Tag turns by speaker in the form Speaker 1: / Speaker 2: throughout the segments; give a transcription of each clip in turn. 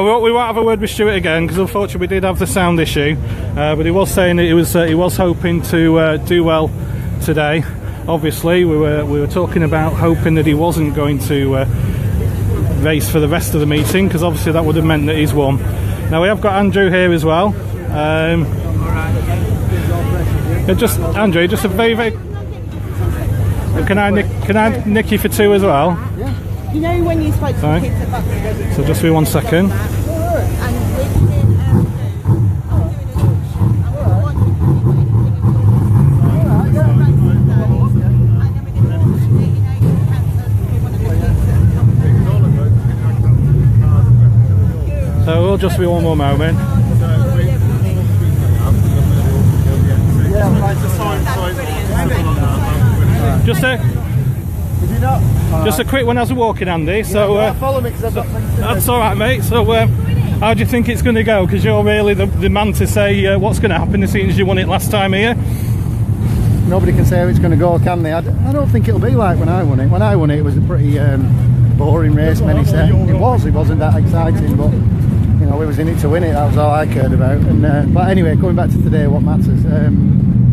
Speaker 1: Well, we won't have a word with Stuart again because unfortunately we did have the sound issue. But he was saying that he was hoping to do well today. Obviously, we were talking about hoping that he wasn't going to race for the rest of the meeting because obviously that would have meant that he's won. Now we have got Andrew here as well. Just Andrew, just a very. Can I nick you for 2 as well?
Speaker 2: Yeah. You know when you spoke to the kids at Buckingham?
Speaker 1: So just be 1 second. So we'll just be one more moment. Just a quick one as we're walking, Andy. So
Speaker 3: follow me because I've got things to do.
Speaker 1: That's all right, mate. So how do you think it's going to go? Because you're really the man to say what's going to happen as soon as you won it last time here.
Speaker 3: Nobody can say how it's going to go, can they? I don't think it'll be like when I won it. When I won it, it was a pretty boring race, many said. It wasn't that exciting, but you know, we was in it to win it. That was all I cared about. And but anyway, coming back to today, what matters?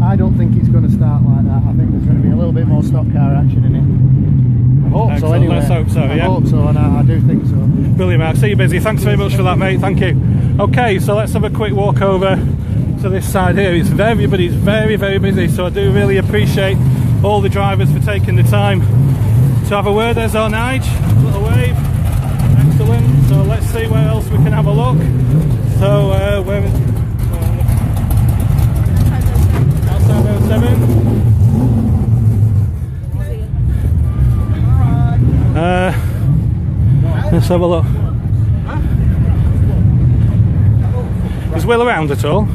Speaker 3: I don't think it's going to start like that. I think there's going to be a little bit more stock car action in it. I hope so, anyway.
Speaker 1: Let's hope so,
Speaker 3: I hope so, and I do think so.
Speaker 1: Brilliant, Mark. See you busy. Thanks very much for that, mate. Thank you. Okay, so let's have a quick walk over to this side here. Everybody's very, very busy, so I do really appreciate all the drivers for taking the time to have a word. There's our Nige, little wave. Excellent. So let's see where else we can have a look. So where is outside 07. Let's have a look. Is Will around at all?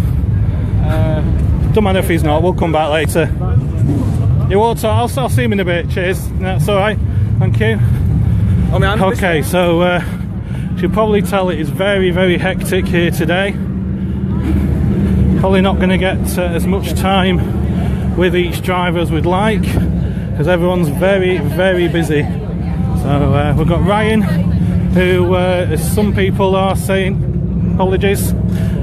Speaker 1: Don't matter if he's not, we'll come back later. You will, so I'll see him in a bit. Cheers. That's alright. Thank you. Okay, so you'll probably tell it is very, very hectic here today. Probably not going to get as much time with each driver as we'd like because everyone's very, very busy. So we've got Ryan, who some people are saying, apologies,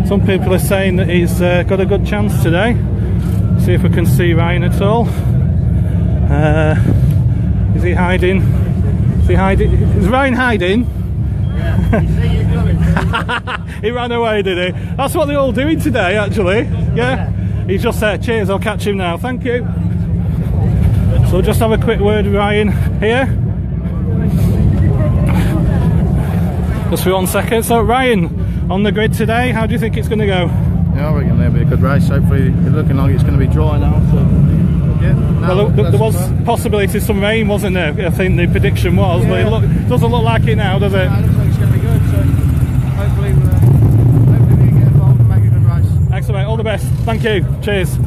Speaker 1: some people are saying that he's got a good chance today. See if we can see Ryan at all. Is he hiding? Is he hiding? Is Ryan hiding? Yeah. He ran away, did he? That's what they're all doing today, actually. Yeah? He's just said, cheers, I'll catch him now. Thank you. So we'll just have a quick word with Ryan here. Just for 1 second. So Ryan, on the grid today, how do you think it's going to go?
Speaker 4: Yeah, I reckon it'll be a good race. Hopefully it's looking like it's going to be dry now. So, yeah,
Speaker 1: well, there was possibility of some rain, wasn't there? I think the prediction was, yeah. But it doesn't look like it now, does it?
Speaker 4: Yeah, it looks like it's going to be good. So hopefully we get involved and make a good race.
Speaker 1: Excellent, all the best. Thank you. Cheers.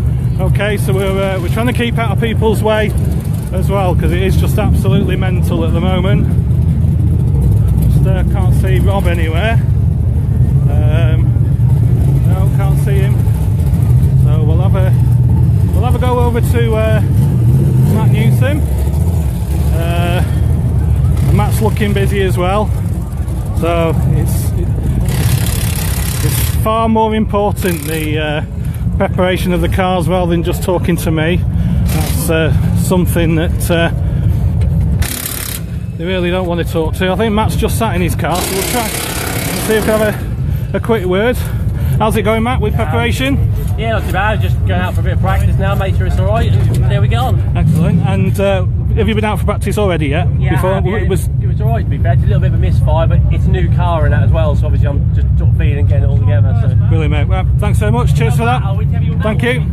Speaker 1: Okay, so we're trying to keep out of people's way as well because it is just absolutely mental at the moment. Can't see Rob anywhere. No, can't see him. So we'll have a go over to Matt Newsom. Matt's looking busy as well. So it's far more important the preparation of the cars rather than just talking to me. That's something that they really don't want to talk to. I think Matt's just sat in his car, so we'll try and see if we have a quick word. How's it going, Matt, with preparation?
Speaker 5: Yeah, not too bad. Just going out for a bit of practice now, make sure it's alright, and there we get on.
Speaker 1: Excellent. And have you been out for practice already yet?
Speaker 5: Yeah,
Speaker 1: before?
Speaker 5: Yeah, it was alright to be fair. It's a little bit of a misfire, but it's a new car and that as well, so obviously I'm just sort of feeling and getting it all together. So.
Speaker 1: Brilliant, mate. Well, thanks so much. Cheers for that. Thank you.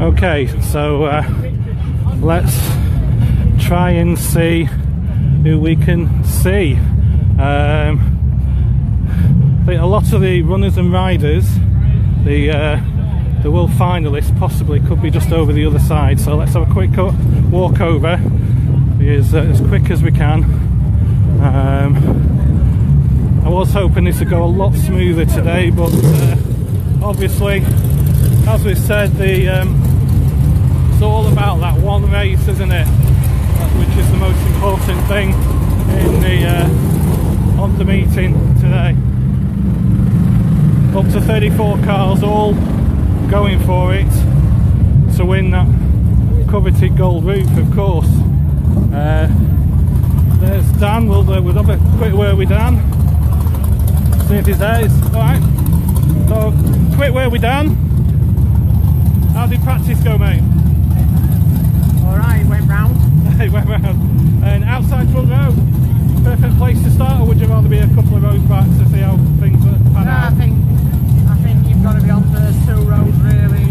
Speaker 1: Okay, so let's try and see who we can see. I think a lot of the runners and riders, the world finalists possibly could be just over the other side, so let's have a quick walk over, be as quick as we can. I was hoping this would go a lot smoother today, but obviously, as we said, it's all about that one race, isn't it? Which is the most important thing in on the meeting today. Up to 34 cars, all going for it to win that coveted gold roof, of course. There's Dan. We'll have a quick word with Dan. See if he's there. Alright. So, quick word with Dan. How did practice go, mate?
Speaker 4: Alright, it went round.
Speaker 1: It went round. And outside front row, perfect place to start, or would you rather be a couple of rows back to see how things pan out?
Speaker 4: I think you've got to be on first 2 rows really.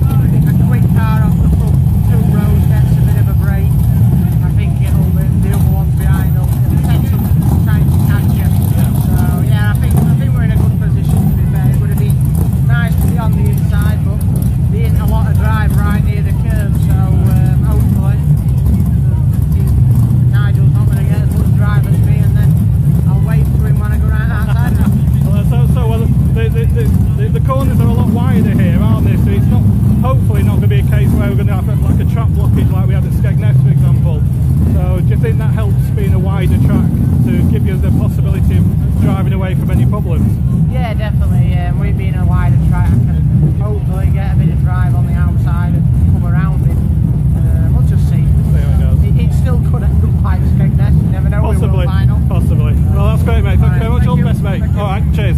Speaker 4: I think a quick car off the front 2 rows gets a bit of a break. I think it'll be the other ones behind will take some time to catch you. So yeah, I think we're in a good position to be fair. It would have been nice to be on the inside, but there isn't a lot of drive right near the curve, so hopefully Nigel's not going to get as much drive as me, and then I'll wait for him when I go right outside now.
Speaker 1: Well, the corners are a lot wider here, aren't they? So it's not, hopefully not going to be a case where we're going to have like a track blockage like we had at Skegness, for example. So do you think that helps being a wider track to give you the possibility of driving away from any problems?
Speaker 4: Yeah, definitely. We being a wider track, I can hopefully get a bit of drive on the outside and come around it. We'll just see. It still could end up like Skegness. You never know.
Speaker 1: Possibly. Possibly. Well, that's great, mate. Thank you very much. All the best, mate. All right. Cheers.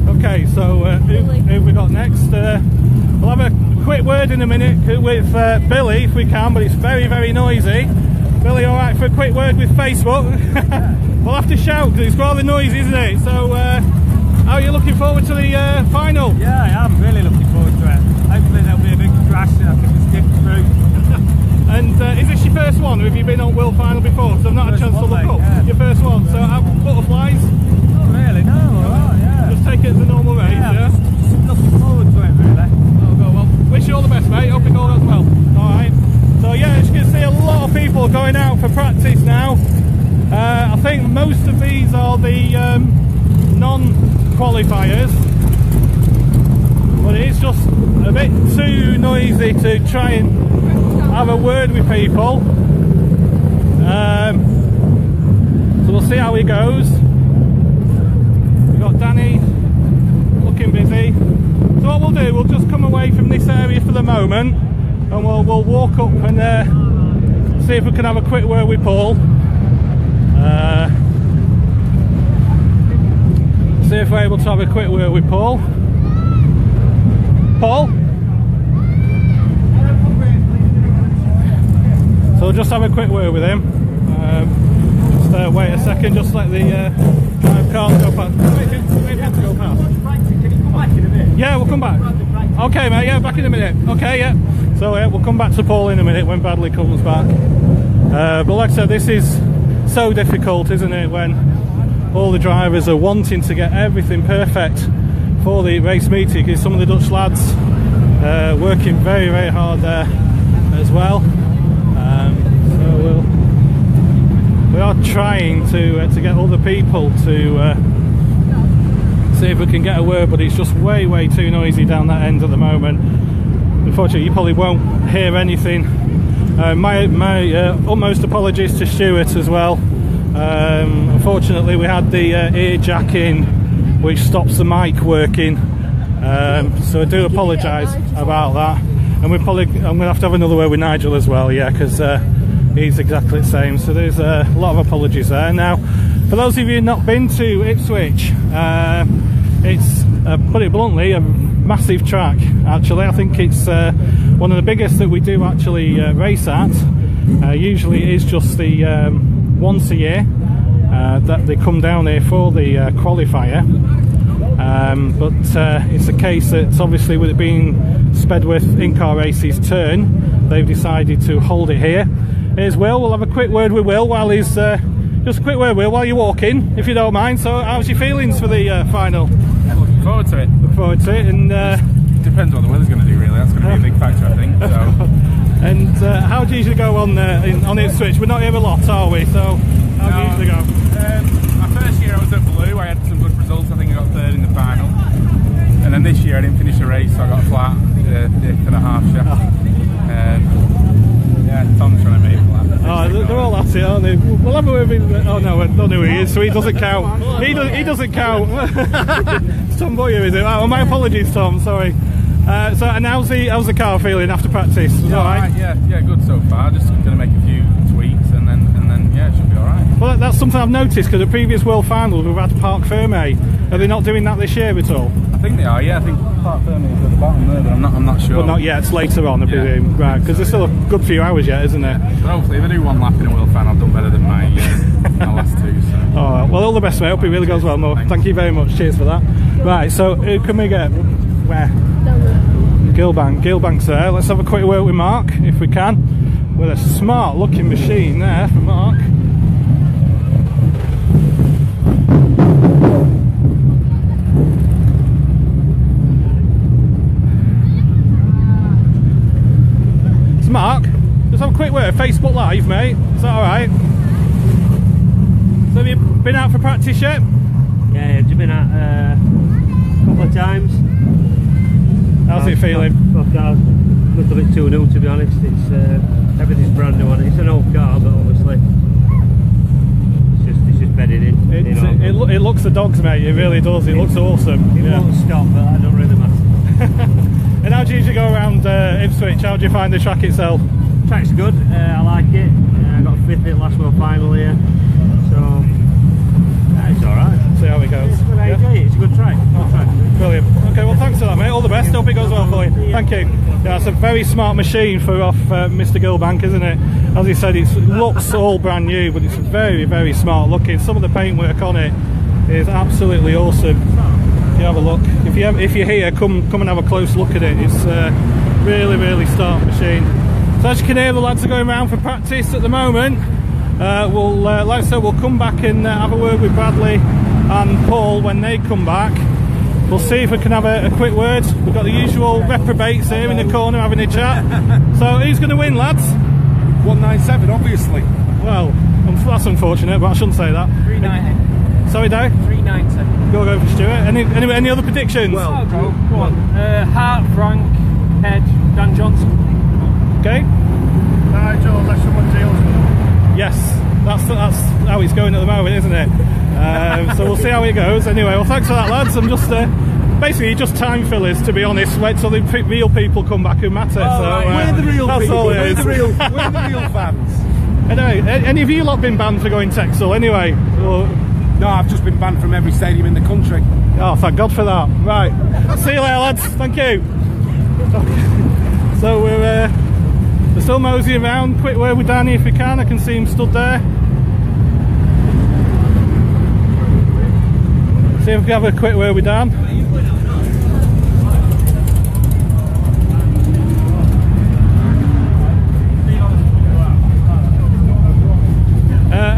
Speaker 1: Okay, so who have we got next? We'll have a quick word in a minute with Billy, if we can, but it's very, very noisy. Billy, all right for a quick word with Facebook? We'll have to shout because it's rather noisy, isn't it? So, how are you looking forward to the final?
Speaker 6: Yeah, I am really looking forward to it. Hopefully there'll be a big crash and I can just skip through.
Speaker 1: And is this your first one, or have you been on World Final before? So I've not had a chance to look up.
Speaker 6: Yeah.
Speaker 1: Your first one. So butterflies?
Speaker 6: Not really, no. Alright, yeah.
Speaker 1: Just take it as a normal race, yeah?
Speaker 6: Just looking forward to it, really.
Speaker 1: Oh, well, wish you all the best, mate. Hope it all goes well. Alright. So yeah, as you can see, a lot of people going out for practice now. I think most of these are the non-qualifiers. But it's just a bit too noisy to try and have a word with people. So we'll see how he goes. We've got Danny looking busy. So what we'll do, we'll just come away from this area for the moment and we'll walk up and see if we can have a quick word with Paul. See if we're able to have a quick word with Paul. Paul? So we'll just have a quick word with him. Just wait a second, just let the drive cars go past. Wait for him to go past.
Speaker 6: Can you come back in a minute?
Speaker 1: Yeah, we'll come back. Okay, mate, yeah, back in a minute. Okay, yeah. So we'll come back to Paul in a minute when Bradley comes back. But like I said, this is so difficult, isn't it, when all the drivers are wanting to get everything perfect for the race meeting, because some of the Dutch lads working very, very hard there as well. So we are trying to get other people to see if we can get a word, but it's just way, way too noisy down that end at the moment. Unfortunately, you probably won't hear anything. My utmost apologies to Stuart as well. Unfortunately, we had the ear jack in, which stops the mic working. So I do apologise about that. And I'm going to have another word with Nigel as well, yeah, because he's exactly the same. So there's a lot of apologies there. Now, for those of you who've not been to Ipswich, it's, put it bluntly, a massive track, actually. I think it's one of the biggest that we do actually race at. Usually it is just the once a year that they come down here for the qualifier. But it's a case that obviously with it being Spedworth in-car races turn, they've decided to hold it here. Here's Will. We'll have a quick word with Will while he's just a quick word, Will, while you're walking, if you don't mind. So how's your feelings for the final?
Speaker 7: Looking forward to it.
Speaker 1: Look forward to it. And
Speaker 7: depends what the weather's going to do, really. That's going to be a big factor, I think. So.
Speaker 1: And how do you usually go on Ipswich? We're not here a lot, are we? So how do you usually go?
Speaker 7: My first year I was at Blue. I had some good results. I think I got third in the final. And then this year I didn't finish a race, so I got flat, fifth and a half shaft. Yeah, Tom's trying to make it flat.
Speaker 1: Oh, they're all at it, aren't they? We'll have a word with him. Oh no, I don't know who he is, so he doesn't count. He doesn't count. It's Tom Boyer, is it? Oh, my apologies, Tom. Sorry. So, and how's the car feeling after practice?
Speaker 7: Yeah,
Speaker 1: all right?
Speaker 7: Yeah, good so far. Just going to make a few tweaks, and then yeah, it should be all right.
Speaker 1: Well, that's something I've noticed because the previous World Finals we've had Parc Fermé. Are they not doing that this year at all?
Speaker 7: I think they are. Yeah, I think Parc Fermé is at the bottom there, but I'm not sure.
Speaker 1: Well, not yet. It's later on, I presume. Right, because there's still a good few hours yet, isn't there?
Speaker 7: But hopefully, if I do one lap in a World Final, I've done better than my last two. So.
Speaker 1: Oh, well, all the best, mate. I hope it really goes well, Mo. Thank you very much. Cheers for that. Right, so who can we get? Where? Gilbank's there. Let's have a quick word with Mark, if we can. With a smart looking machine there for Mark. It's Mark. Let's have a quick word. Facebook Live, mate. Is that alright? So have you been out for practice yet?
Speaker 8: Yeah, I've been out a couple of times.
Speaker 1: How's it feeling?
Speaker 8: Fuck, a little bit too new, to be honest. It's everything's brand new on it. It's an old car, but obviously it's just bedded in.
Speaker 1: It looks the dogs, mate. It really does. It looks awesome.
Speaker 8: It won't stop, but that don't really matter.
Speaker 1: And how do you usually go around Ipswich? How do you find the track itself?
Speaker 8: Track's good. I like it. I got 5th at last World Final here, so it's all right.
Speaker 1: See how it goes.
Speaker 8: I enjoy it. It's a good track.
Speaker 1: Brilliant. Okay, well, thanks for that, mate. All the best. Hope it goes well for you. Thank you. Yeah, it's a very smart machine for off Mr. Gilbank, isn't it? As he said, it looks all brand new, but it's very, very smart looking. Some of the paintwork on it is absolutely awesome. You have a look. If you're here, come and have a close look at it. It's really, really smart machine. So as you can hear, the lads are going around for practice at the moment. Like I said, we'll come back and have a word with Bradley and Paul when they come back. We'll see if we can have a quick word. We've got the usual reprobates here in the corner having a chat. So who's going to win, lads?
Speaker 7: 197, obviously.
Speaker 1: Well, that's unfortunate, but I shouldn't say that.
Speaker 5: 390.
Speaker 1: Sorry, Dave?
Speaker 5: 390.
Speaker 1: Go for Stuart. Any other predictions?
Speaker 5: Well, go on. Hart, Frank, Ed, Dan Johnson.
Speaker 1: Okay.
Speaker 3: Nigel, unless someone deals with them.
Speaker 1: Yes, that's how it's going at the moment, isn't it? So we'll see how it goes. Anyway, well, thanks for that, lads. I'm just basically just time fillers, to be honest. Wait till the real people come back who matter.
Speaker 7: We're the real
Speaker 1: that's
Speaker 7: people.
Speaker 1: All it is.
Speaker 7: We're the real fans.
Speaker 1: Anyway, any of you lot been banned for going Texel? Anyway, or...
Speaker 7: No, I've just been banned from every stadium in the country.
Speaker 1: Oh, thank God for that. Right, see you later, lads. Thank you. So we're still moseying around. Quick word with Danny if we can. I can see him stood there. See if we can have a quick word with Dan.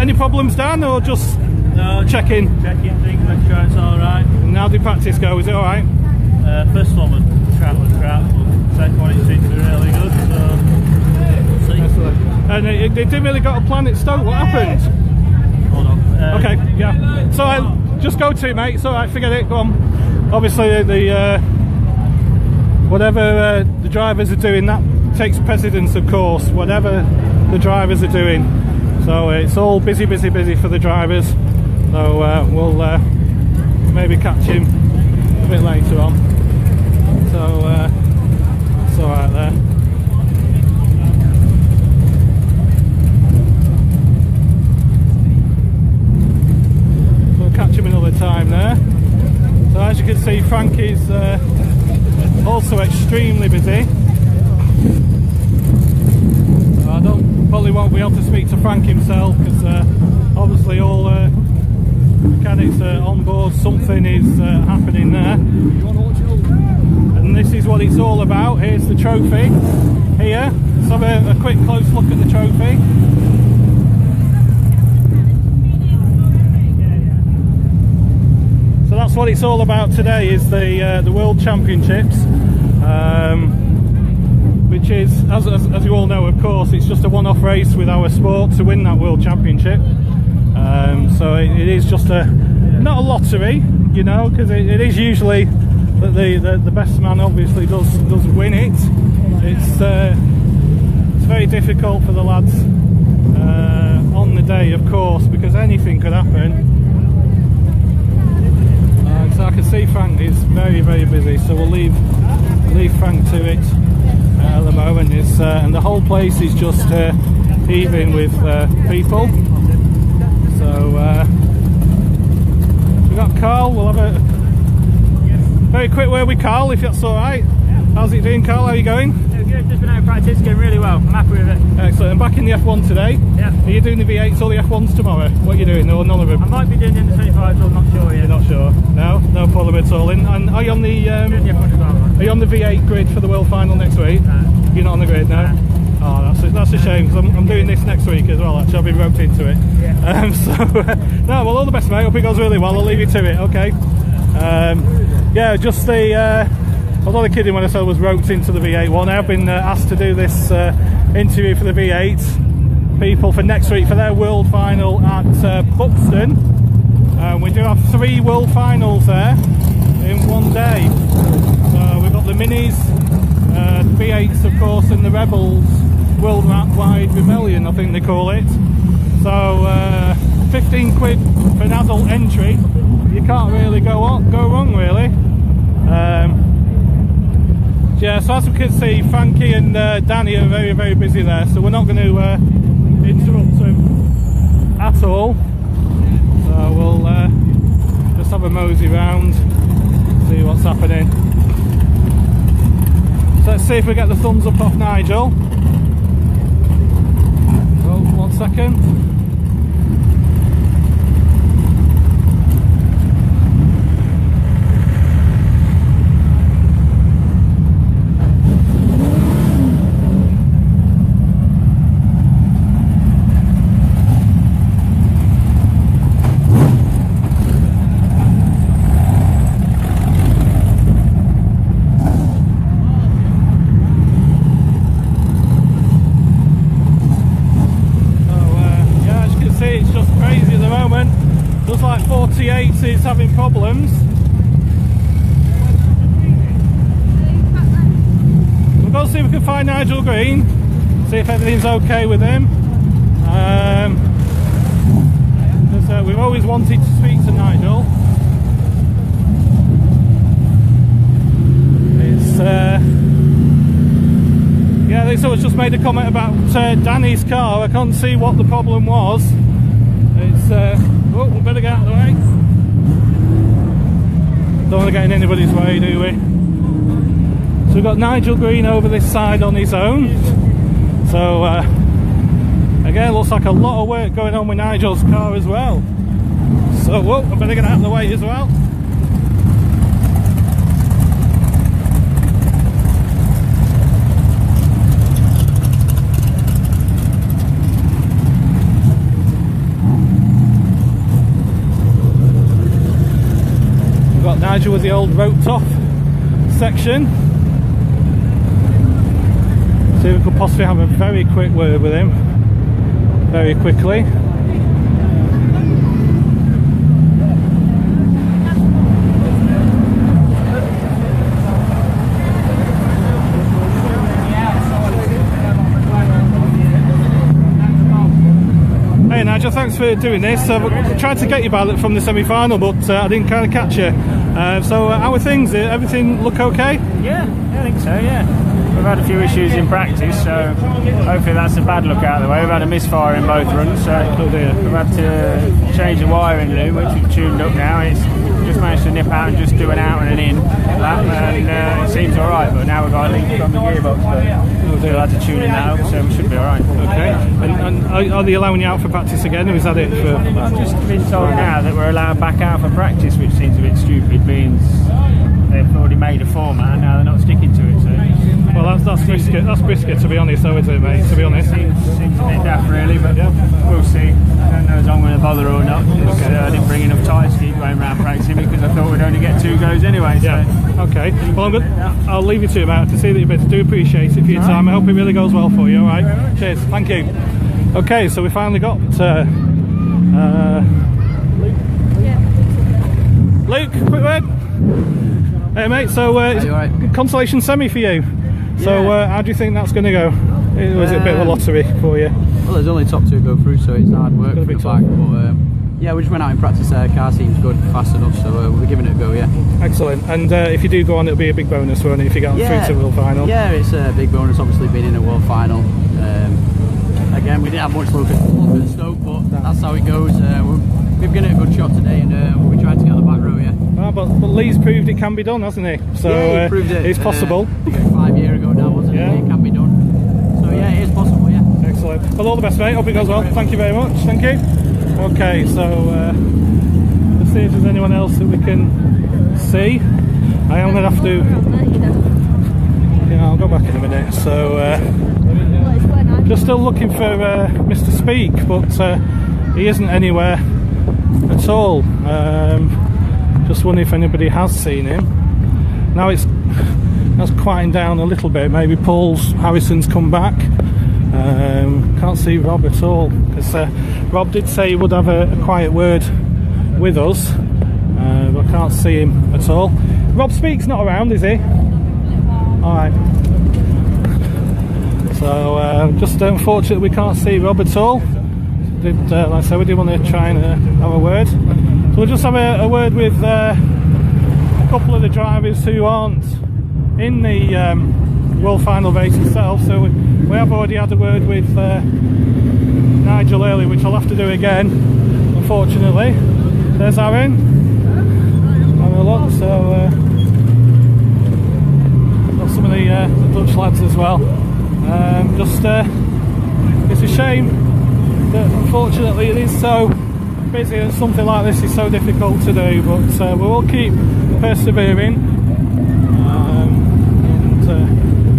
Speaker 1: Any problems, Dan, or just checking
Speaker 8: things, make sure it's all right.
Speaker 1: And how did practice go? Was it all right?
Speaker 8: First one was crap, second one it seemed to be really good, so we'll see.
Speaker 1: And it didn't really got a plan at Stoke. What happened?
Speaker 8: Hold on.
Speaker 1: Okay, yeah. So just go to it, mate. It's all right. Forget it. Go on. Obviously, the whatever the drivers are doing, that takes precedence, of course. Whatever the drivers are doing. So it's all busy for the drivers. So we'll maybe catch him a bit later on. So it's all right there. So we'll catch him another time there. So as you can see, Frank is also extremely busy. I probably won't be able to speak to Frank himself because obviously all mechanics are on board. Something is happening there, and this is what it's all about. Here's the trophy here. Let's have a quick close look at the trophy. So that's what it's all about today, is the World Championships, which is, as you all know, of course, it's just a one-off race with our sport to win that World Championship. So it is just not a lottery, you know, because it is usually that the best man obviously does win it. It's very difficult for the lads on the day, of course, because anything could happen. So I can see Frank is very busy, so we'll leave Frank to it at the moment. And the whole place is just heaving with people. So we've got Carl. We'll have a very quick word with Carl, if that's all right. How's it doing, Carl? How are you going?
Speaker 8: Yeah, good. Just been out of practice, going really well. I'm happy with it.
Speaker 1: Excellent. And back in the F1 today.
Speaker 8: Yeah.
Speaker 1: Are you doing the V8s or the F1s tomorrow? What are you doing? Or none of them?
Speaker 8: I might be doing in the 25s, I'm not sure yet.
Speaker 1: You're not sure? No problem at all. And are you on the are you on the V8 grid for the World Final next week?
Speaker 8: No.
Speaker 1: You're not on the grid now? No. Oh, that's a shame, because I'm doing this next week as well. Actually, I've been roped into it.
Speaker 8: Yeah.
Speaker 1: No, well, all the best, mate. Hope it goes really well. I'll leave you to it. Okay. Yeah, just the. I was only kidding when I said I was roped into the V8 one. I've been asked to do this interview for the V8 people for next week for their World Final at Buxton. We do have 3 World Finals there in one day. So we've got the Minis, the V8s, of course, and the Rebels Worldwide Rebellion, I think they call it. So 15 quid for an adult entry. You can't really go wrong, really. Yeah, so as we can see, Frankie and Danny are very busy there, so we're not going to interrupt them at all. So we'll just have a mosey round, see what's happening. So let's see if we get the thumbs up off Nigel. Oh, 1 second. Is having problems. We'll go see if we can find Nigel Green, see if everything's okay with him. Because we've always wanted to speak to Nigel. It's yeah, they sort of just made a comment about Danny's car. I can't see what the problem was. It's oh, we better get out of the way. Don't want to get in anybody's way, do we? So we've got Nigel Green over this side on his own. So again, looks like a lot of work going on with Nigel's car as well. So whoa, I better get out of the way as well. Nigel with the old roped off section. See if we could possibly have a very quick word with him very quickly. Hey Nigel, thanks for doing this. I tried to get you back from the semi-final, but I didn't kind of catch you. So how are things? Everything look okay?
Speaker 8: Yeah, I think so, yeah. We've had a few issues in practice, so hopefully that's a bad look out of the way. We've had a misfire in both runs, so we've had to change the wiring loom, which we've tuned up now. It's just managed to nip out and just do an out and an in, and it seems alright, but now we've got a leak from the gearbox, but we'll have to tune in that up, so we should be alright.
Speaker 1: Okay, and are they allowing you out for practice again, or is that it for...
Speaker 8: I've just been told now that we're allowed back out for practice, which seems a bit stupid, being they've already made a format and now they're not sticking to it, so...
Speaker 1: Well, that's brisket, to be honest, though, isn't it, mate? To be honest,
Speaker 8: seems a bit daft, really, but we'll see. I don't know if I'm going to bother or not. Because, I didn't bring enough tyres to keep going around practicing because I thought we'd only get 2 goes anyway. So.
Speaker 1: Yeah. Okay. Well, I'll leave you to it, mate. I can see that you're busy. Do appreciate it for your time. I hope it really goes well for you. All right. Cheers. Thank you. Okay, so we finally got Luke. Quick word. Hey, mate. So it's consolation semi for you. So how do you think that's going to go? Was it a bit of a lottery for you?
Speaker 9: Well, there's only top 2 go through, so it's hard work for the back. But yeah, we just went out in practice there. Car seems good, fast enough, so we're giving it a go. Yeah.
Speaker 1: Excellent. And if you do go on, it'll be a big bonus, won't it? If you get through to World Final.
Speaker 9: Yeah, it's a big bonus. Obviously, being in a World Final. Again, we didn't have much luck at Stoke, but that's how it goes. We've given it a good shot today, and we're trying to get on the back row. Yeah.
Speaker 1: But Lee's proved it can be done, hasn't he? So
Speaker 9: yeah, he proved it.
Speaker 1: It's possible.
Speaker 9: 5 years ago now, wasn't it? It can be done. So yeah, it is possible. Yeah.
Speaker 1: Excellent. Well, all the best, mate. Hope it goes well. Thank you very much. Thank you. Okay, so let's see if there's anyone else that we can see. I am going to have to. Yeah, I'll go back in a minute. So just still looking for Mr. Speak, but he isn't anywhere at all. Just wondering if anybody has seen him. Now that's quieting down a little bit. Maybe Harrison's come back. Can't see Rob at all, because Rob did say he would have a quiet word with us, but I can't see him at all. Rob Speak's not around, is he? Alright. So just unfortunate we can't see Rob at all. Like I said, we did want to try and have a word. So we'll just have a word with a couple of the drivers who aren't in the World Final race itself. So we have already had a word with Nigel earlier, which I'll have to do again, unfortunately. There's Aaron. Have a look. So got some of the Dutch lads as well. It's a shame that unfortunately it is so busy and something like this is so difficult to do, but we will keep persevering.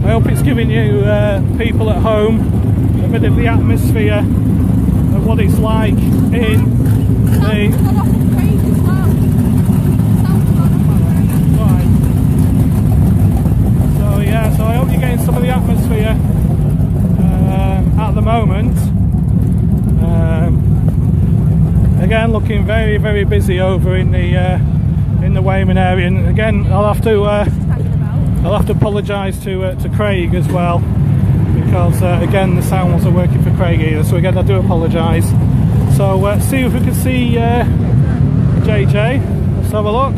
Speaker 1: I hope it's giving you people at home a bit of the atmosphere of what it's like in the... Right. So yeah, so I hope you're getting some of the atmosphere at the moment. Again, looking very, very busy over in the Weymouth area, and again I'll have to apologise to Craig as well, because again the sound wasn't working for Craig either, so again I do apologise. So see if we can see JJ. Let's have a look.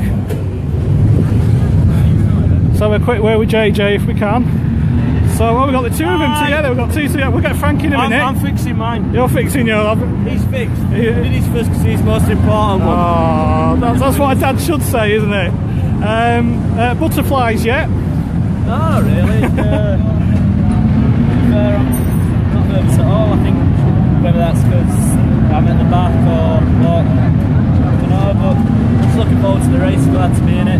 Speaker 1: Let's have a quick word with JJ if we can. So we've got the two of them together. We've got two together. We'll get Frank in a minute.
Speaker 6: I'm fixing mine.
Speaker 1: You're fixing yours.
Speaker 6: He's fixed. He did his first because he's most important one.
Speaker 1: Oh, that's what a dad should say, isn't it? Butterflies yet?
Speaker 6: No, really. I'm not nervous at all. I think whether that's because I'm at the back or what, I don't know, but just looking forward to the race. Glad to be in it.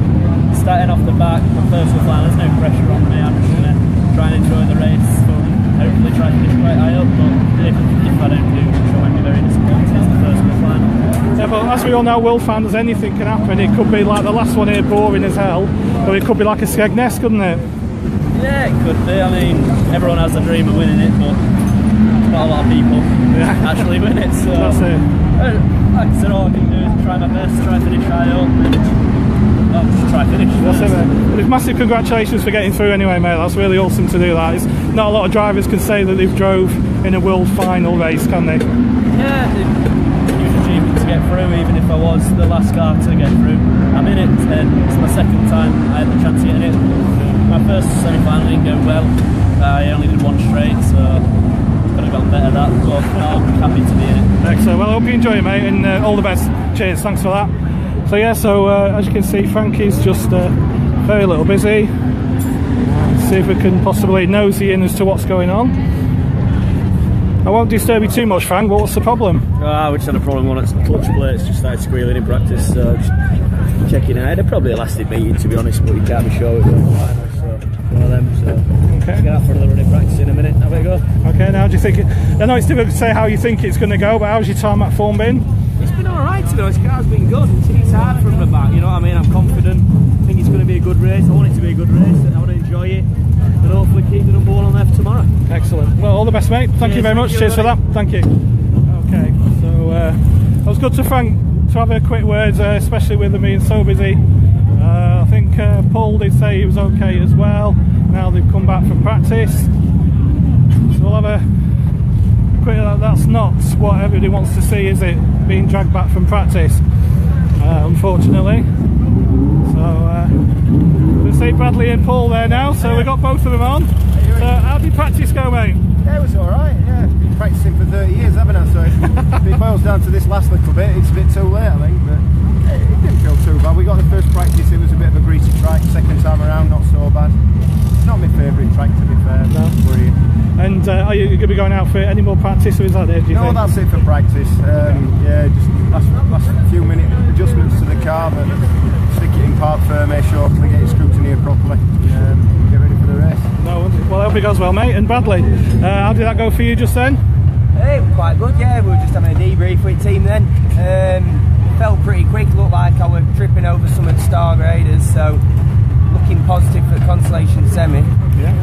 Speaker 6: Starting off the back, my first flying, there's no pressure on me. I'm just going to try and enjoy the race. Hopefully try to finish quite high up, but if I don't do, it won't be very disappointing. It's the first flying.
Speaker 1: Yeah, but as we all know, World Finals, anything can happen. It could be like the last one here, boring as hell, or it could be like a Skegness, couldn't it?
Speaker 6: Yeah, it could be. I mean, everyone has a dream of winning it, but not a lot of people actually win it. So
Speaker 1: that's it.
Speaker 6: Like I said, all I can do is try my best, try to finish high up, and just try to finish.
Speaker 1: That's it, mate. Well, massive congratulations for getting through anyway, mate. That's really awesome to do that. It's not a lot of drivers can say that they've drove in a World Final race, can they?
Speaker 6: Yeah, huge achievement to get through, even if I was the last car to get through. I'm in it, and it's my second time I had the chance of getting it. My first semi-final didn't go well. I only did one straight, so could have gotten better at that, but no, I'm happy to be in it.
Speaker 1: Excellent. Well, I hope you enjoy it, mate, and all the best. Cheers, thanks for that. So yeah, so as you can see, Frankie's just very little busy. See if we can possibly nosy in as to what's going on. I won't disturb you too much, Frank, but what's the problem?
Speaker 10: We just had a problem on its clutch plates, just started squealing in practice, so just checking out. It probably a lasted meeting, to be honest, but you can't be sure with the final, so one of them, so
Speaker 1: okay.
Speaker 10: Get out for another running practice in a minute. How about you go?
Speaker 1: Okay, now do you think, I know it's difficult to say how you think it's going to go, but how's your time at form been?
Speaker 10: It's been alright, to be honest. The car's been good. It's hard from the back, you know what I mean? I'm confident. I think it's going to be a good race. I want it to be a good race, and I want to enjoy it, and hopefully keep the number one on there for tomorrow.
Speaker 1: Excellent. Well, all the best, mate. Thank you very much. Cheers for that. Thank you. Okay, so it was good to Frank to have a quick word, especially with them being so busy. I think Paul did say he was okay as well. Now they've come back from practice, so we'll have a quick, that's not what everybody wants to see, is it? Being dragged back from practice, unfortunately. So, let's see Bradley and Paul there now, so we've got both of them on. How did practice go, mate?
Speaker 3: Yeah, it was alright, yeah. Been practising for 30 years, haven't I? So if it boils down to this last little bit, it's a bit too late, I think, but it didn't feel too bad. We got the first practice, it was a bit of a greasy track. Second time around, not so bad. It's not my favourite track, to be fair. No.
Speaker 1: And are you going to be going out for any more practice, or is that it, do you think?
Speaker 3: No, that's it for practice. Yeah, just last few minute adjustments to the car, but stick it in park firm, make sure to get it scrutineered properly. Get ready for the race.
Speaker 1: No, well, I hope it goes well, mate. And Bradley, how did that go for you just then?
Speaker 11: It was quite good, yeah. We were just having a debrief with the team then. Felt pretty quick, looked like I was tripping over some of the star graders, so looking positive for the consolation semi.
Speaker 1: Yeah.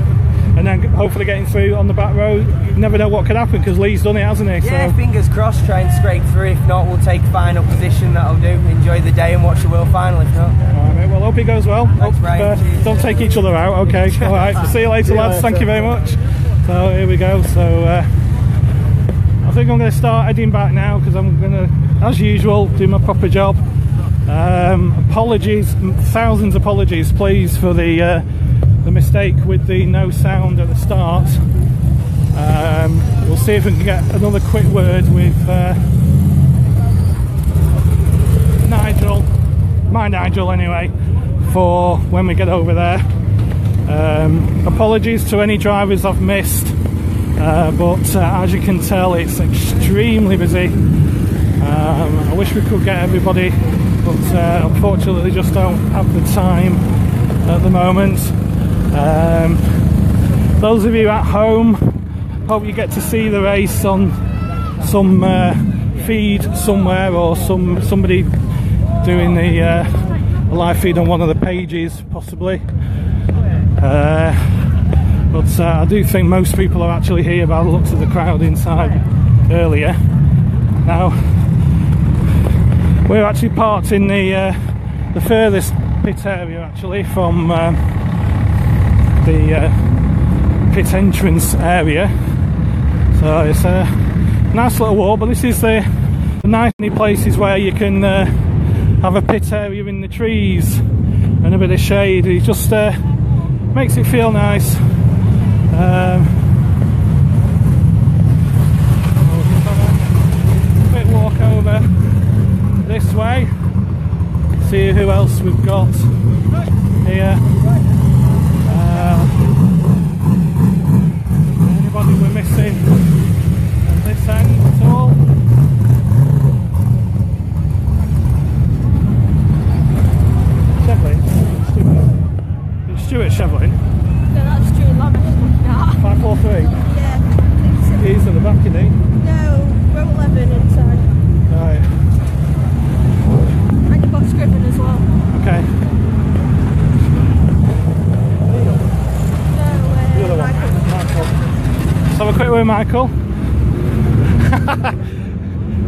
Speaker 1: And then hopefully getting through on the back row. You never know what could happen because Lee's done it, hasn't he?
Speaker 11: Yeah,
Speaker 1: so
Speaker 11: fingers crossed, try and scrape through. If not, we'll take final position, that'll do. Enjoy the day and watch the world final if not.
Speaker 1: Alright, mate, well, hope it goes well.
Speaker 11: Thanks, Bryan.
Speaker 1: Don't take each other out, okay. Alright, see you later, lads. Thank you very much. So here we go. So I think I'm going to start heading back now because I'm going to, as usual, do my proper job. Apologies, thousands of apologies, please, for the mistake with the no sound at the start. We'll see if we can get another quick word with Nigel, my Nigel anyway, for when we get over there. Apologies to any drivers I've missed, but as you can tell, it's extremely busy. I wish we could get everybody, but unfortunately just don't have the time at the moment. Those of you at home, hope you get to see the race on some feed somewhere, or somebody doing the live feed on one of the pages possibly. But I do think most people are actually here by the looks of the crowd inside earlier. Now we're actually parked in the furthest pit area actually from the pit entrance area, so it's a nice little walk, but this is the nice places where you can have a pit area in the trees and a bit of shade. It just makes it feel nice. Quick walk over this way, see who else we've got here. Anybody we're missing on this end at all? Shevlin? It's Stuart Shevlin?
Speaker 2: No, that's Stuart Lavish.
Speaker 1: 543?
Speaker 2: Yeah.
Speaker 1: He's at the back, isn't he?
Speaker 2: No, row 11 inside.
Speaker 1: Right.
Speaker 2: And you've got Scriven as well.
Speaker 1: Okay. Let's have a quick word with Michael.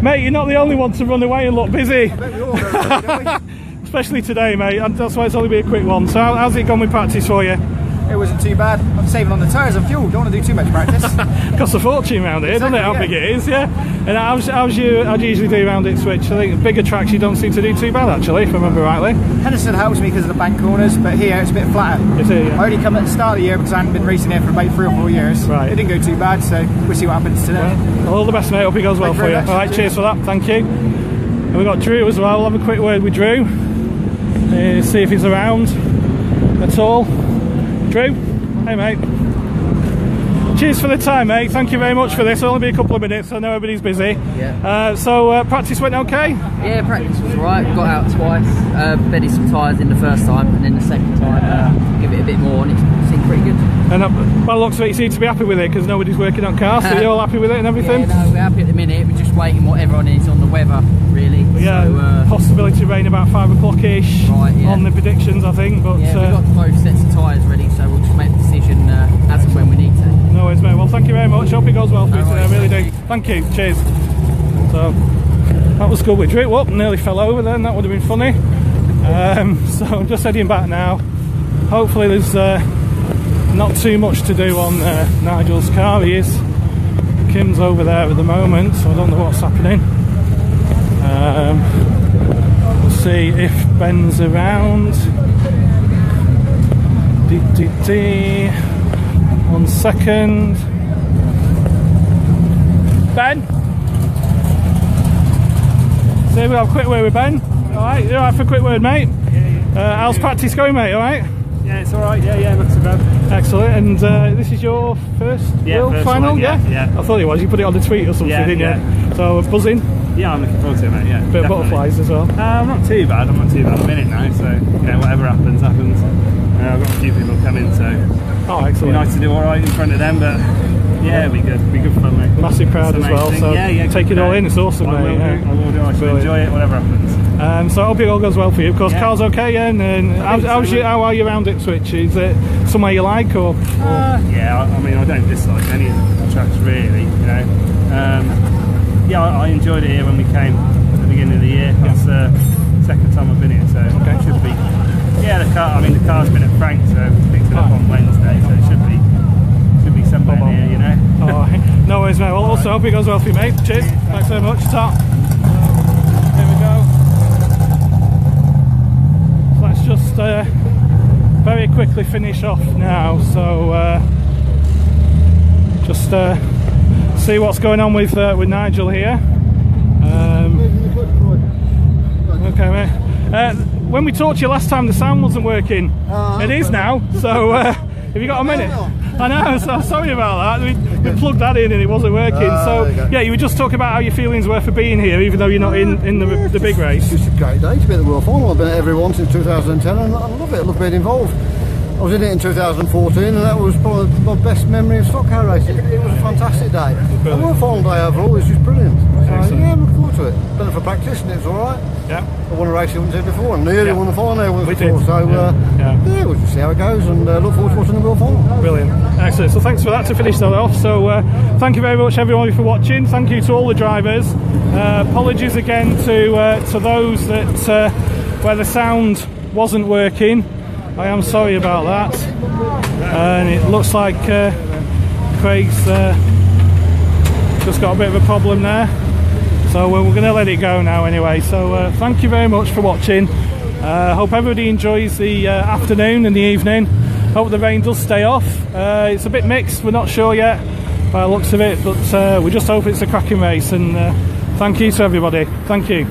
Speaker 1: Mate, you're not the only one to run away and look busy.
Speaker 3: I bet we all go, don't we?
Speaker 1: Especially today, mate, and that's why it's only been a quick one. So how's it gone with practice for you?
Speaker 3: It wasn't too bad. I'm saving on the tyres and fuel, don't want to do too much practice.
Speaker 1: Costs a fortune around here,
Speaker 3: Exactly,
Speaker 1: doesn't it? How big it is, yeah. And how do you usually do around Ipswich? I think bigger tracks you don't seem to do too bad actually, if I remember rightly.
Speaker 3: Henderson helps me because of the bank corners, but here it's a bit flatter.
Speaker 1: Is it, yeah?
Speaker 3: I only come at the start of the year because I haven't been racing here for about 3 or 4 years.
Speaker 1: Right.
Speaker 3: It didn't go too bad, so we'll see what happens today.
Speaker 1: Well, all the best, mate. Hope it goes well for you.
Speaker 3: Much.
Speaker 1: Alright, cheers for that, thank you. And we've got Drew as well. We'll have a quick word with Drew. See if he's around at all. Drew? Hey mate. Cheers for the time, mate. Thank you very much for this. It'll only be a couple of minutes. I know everybody's busy.
Speaker 12: Yeah.
Speaker 1: So practice went okay?
Speaker 12: Yeah, practice was alright. Got out twice. Bedded some tyres in the first time, and then the second time give it a bit more, and it seemed pretty good.
Speaker 1: And by the looks of it, you seem to be happy with it because nobody's working on cars. So you're all happy with it and everything?
Speaker 12: Yeah, no, we're happy at the minute. We're just waiting what everyone is on the weather, really.
Speaker 1: Yeah,
Speaker 12: so,
Speaker 1: possibility of rain about 5 o'clock-ish on the predictions, I think. But
Speaker 12: yeah, we've got both sets of tyres ready, so we'll just make the decision as and when we need to.
Speaker 1: No worries, mate. Well, thank you very much. Hope it goes well for you today. I really do. Thank you. Cheers. So that was good with Drew. Whoop, nearly fell over then. That would have been funny. So I'm just heading back now. Hopefully there's not too much to do on Nigel's car. He is Kim's over there at the moment, so I don't know what's happening. We'll see if Ben's around. 1 second. Ben? So we'll have a quick word with Ben. Alright, you alright for a quick word, mate? How's practice going, mate? Alright?
Speaker 8: Yeah, it's alright, yeah, not too bad.
Speaker 1: Excellent, and this is your first World
Speaker 8: first
Speaker 1: Final?
Speaker 8: one, yeah.
Speaker 1: I thought it was, you put it on the tweet or something, didn't you? So buzzing?
Speaker 8: Yeah, I'm looking forward to it, mate, yeah.
Speaker 1: Bit of butterflies as well?
Speaker 8: I'm not too bad, I'm in it now, so, you know, whatever happens. I've got a few people coming, so
Speaker 1: oh, excellent.
Speaker 8: It'd be nice to do alright in front of them, but yeah, it'll be good fun, mate.
Speaker 1: Massive crowd as well, so take it all in, it's awesome, mate.
Speaker 8: I will do, I shall enjoy it, whatever happens.
Speaker 1: So I hope it all goes well for you. Of course, car's okay, and how are you around Ipswich? Is it somewhere you like, or?
Speaker 8: Yeah, I mean, I don't dislike any of the tracks really, you know. Yeah, I enjoyed it here when we came at the beginning of the year. That's the second time I've been here, so it should be. Yeah, the car's been at Frank, so picked it up on Wednesday, so it should be somewhere near, you know.
Speaker 1: Oh, no worries, mate. Well, also hope it goes well for you, mate. Cheers. Thanks very much. Top. Here we go. So let's just very quickly finish off now. So just see what's going on with Nigel here. Okay, mate. When we talked to you last time, the sound wasn't working. It is now. So have you got a minute? I know, so sorry about that. We plugged that in and it wasn't working. So yeah, you were just talking about how your feelings were for being here, even though you're not in the big race.
Speaker 3: It's just a great day to be at the World Final. I've been at every one since 2010 and I love it. I love being involved. I was in it in 2014 and that was probably my best memory of stock car racing. It was a fantastic day. The World Final day overall was just brilliant. So yeah, I'm looking forward to it. Been for practice and it's alright.
Speaker 1: Yeah.
Speaker 3: I won a race I went to before and nearly won the final once before. So yeah, we'll just see how it goes and look forward to watching the World Final.
Speaker 1: Brilliant. Excellent. So thanks for that to finish that off. So thank you very much everyone for watching. Thank you to all the drivers. Apologies again to those that where the sound wasn't working. I am sorry about that. And it looks like Craig's just got a bit of a problem there. So we're going to let it go now anyway. So thank you very much for watching. Hope everybody enjoys the afternoon and the evening. Hope the rain does stay off. It's a bit mixed, we're not sure yet by the looks of it, but we just hope it's a cracking race. And thank you to everybody. Thank you.